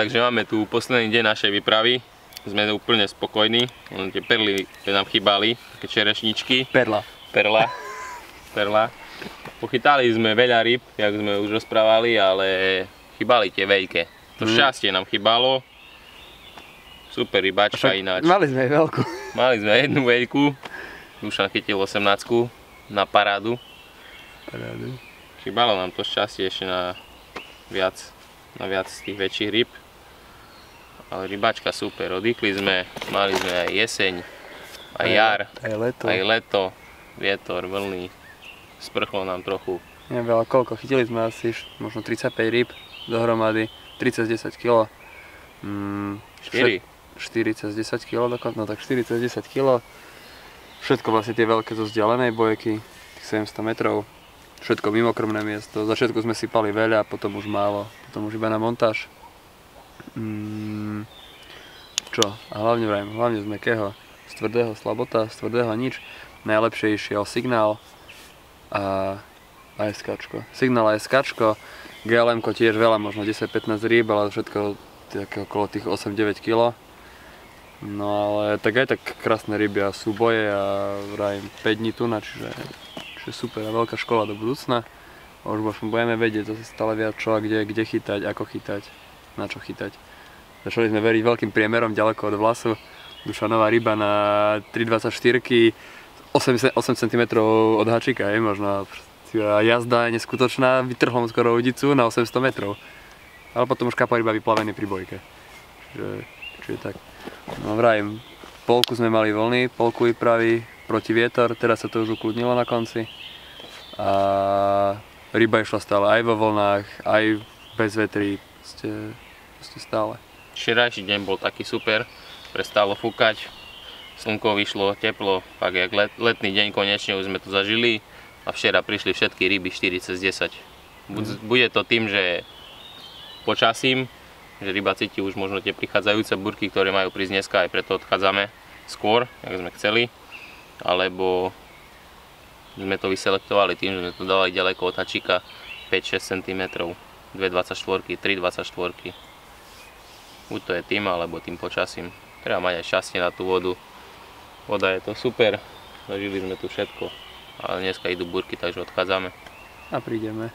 takže máme tu posledný deň našej výpravy. Sme úplne spokojní, len tie perly nám chýbali, také čerešničky. Perla. Pochytali sme veľa ryb, jak sme už rozprávali, ale chýbali tie veľké. To šťastie nám chýbalo. Super rybačka ináč. Mali sme aj veľkú. Mali sme jednu veľkú. Dušan chytil 18 na parádu. Chýbalo nám to šťastie ešte na viac z tých väčších ryb. Ale rybačka super, odýkli sme, mali sme aj jeseň, aj jar, aj leto, vietor, vlny, sprchlo nám trochu. Neviem veľa koľko, chytili sme asi možno 35 ryb dohromady, 30-10 kg. 4 cez 10 kg dokonca, no tak 4 cez 10 kg. Všetko vlastne tie veľké zo vzdialenej bojky, tých 700 metrov. Všetko mimokrmné miesto, začiatku sme sypali veľa, potom už málo, potom už iba na montáž. Čo? A hlavne z mäkkého, z tvrdého slabota, z tvrdého nič. Najlepšie išiel signál a SKčko. Signál a SKčko, GLM-ko tiež veľa, možno 10-15 rýb, ale všetko okolo tých 8-9 kg. No ale tak aj tak krásne ryby a súboje a vrajím 5 dní tuna, čiže super a veľká škola do budúcna. A už možno budeme vedieť zase stále viac čo a kde chytať, ako chytať, na čo chytať. Začali sme veriť veľkým priemerom ďaleko od vlasu. Dušanová ryba na 3,24, 8 cm od hačika je možno. Jazda je neskutočná, vytrhol skoro udicu na 800 metrov. Ale potom už kapá ryba vyplavený pri bojke. Čiže tak. No vrajím, polku sme mali voľný, polku výpravy, proti vietor, teraz sa to už ukludnilo na konci. A ryba išla stále aj vo vlnách, aj bez vetrí, proste stále. Včerajší deň bol taký super, prestalo fúkať, slnko vyšlo, teplo, fakt jak letný deň konečne už sme to zažili a včera prišli všetky ryby 4 cez 10. Bude to tým, že počasím, že ryba cíti už možno tie prichádzajúce búrky, ktoré majú prísť dneska, aj preto odchádzame skôr, jak sme chceli, alebo sme to vyselektovali tým, že sme to dali ďaleko od hačika 5-6 cm, 2,24, 3,24. Buď to je tým, alebo tým počasím. Treba mať aj šťastie na tú vodu. Voda je to super, zažili sme tu všetko. Ale dneska idú búrky, takže odchádzame. A prídeme.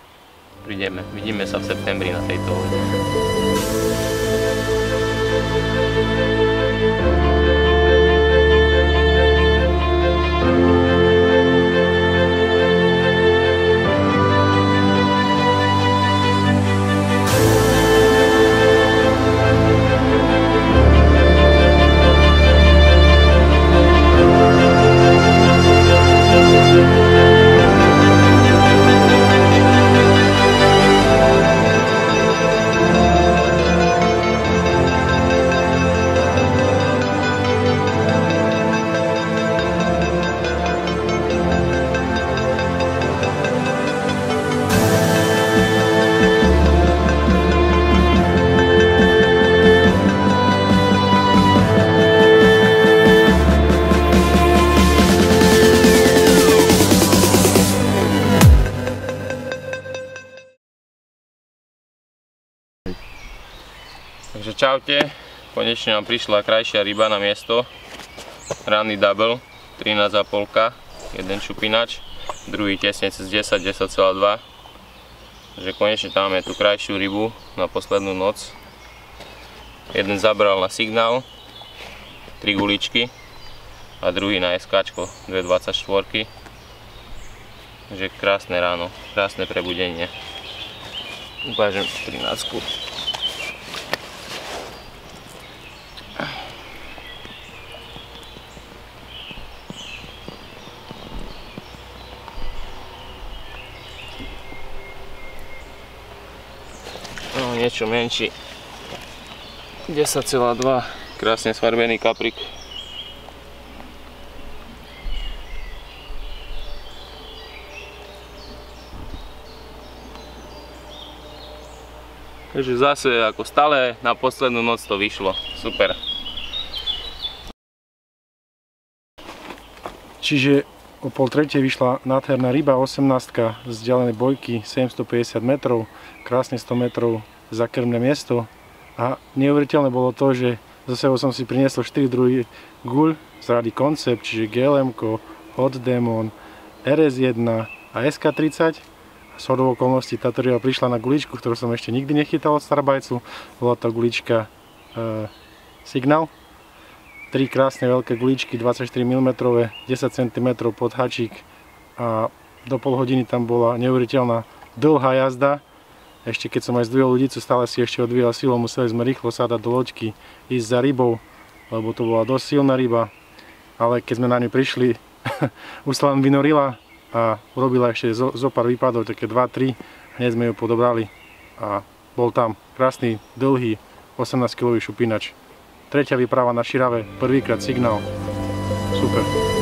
Vidíme sa v septembri na tejto vode. Takže čaute, konečne nám prišla krajšia ryba na miesto. Ranný double, 13,5, jeden šupinač, druhý tesne cez 10, 10,2. Takže konečne tam máme tú krajšiu rybu na poslednú noc. Jeden zabral na signál, 3 guličky a druhý na SKčko, 2,24. Takže krásne ráno, krásne prebudenie. Ukážem 13. No, niečo menší, 10,2, krásne sfarbený kaprik. Takže zase ako stále na poslednú noc to vyšlo, super. Čiže o 2:30 vyšla nádherná ryba, 18 z vzdialenej bojky, 750 metrov, krásne 100 metrov zakrmné miesto A neuveriteľné bolo to, že za sebou som si priniesol 4 druhy guľ z rady Concept, čiže GLM, Hot Demon, RS1 a SK30. A z hodou okolností táto ryba prišla na guličku, ktorú som ešte nikdy nechytal od Starbajcu. Bola to gulička Signal. 3 krásne veľké guličky, 24 mm, 10 cm pod hačík a do pol hodiny tam bola neuveriteľná dlhá jazda. Ešte keď som aj zdvihol ľudicu, stále si ešte odvíjal silou, museli sme rýchlo sádať do loďky, ísť za rybou, lebo to bola dosť silná ryba. Ale keď sme na ňu prišli, už sa len vynorila a urobila ešte zo pár výpadov, také 2-3, hneď sme ju podobrali a bol tam krásny, dlhý, 18-kilový šupinač. Tretia výprava na Širave, prvýkrát Signál. Super.